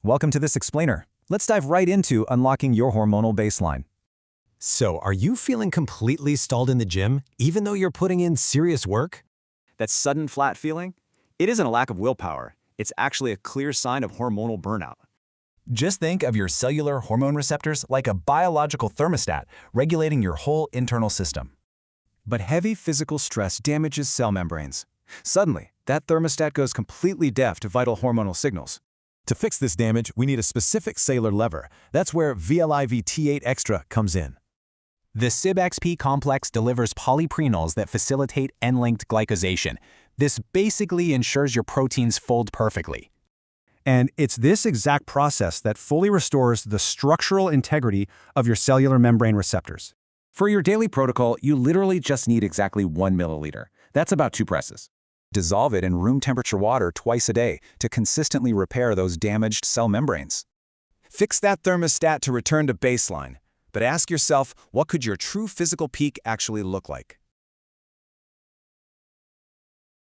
Welcome to this explainer. Let's dive right into unlocking your hormonal baseline. So, are you feeling completely stalled in the gym, even though you're putting in serious work? That sudden flat feeling? It isn't a lack of willpower. It's actually a clear sign of hormonal burnout. Just think of your cellular hormone receptors like a biological thermostat regulating your whole internal system. But heavy physical stress damages cell membranes. Suddenly, that thermostat goes completely deaf to vital hormonal signals. To fix this damage, we need a specific cellular lever. That's where Vid31 Extra comes in. The CybXP complex delivers polyprenols that facilitate end-linked glycosation. This basically ensures your proteins fold perfectly. And it's this exact process that fully restores the structural integrity of your cellular membrane receptors. For your daily protocol, you literally just need exactly 1 milliliter. That's about 2 presses. Dissolve it in room temperature water twice a day to consistently repair those damaged cell membranes. Fix that thermostat to return to baseline. But ask yourself, what could your true physical peak actually look like?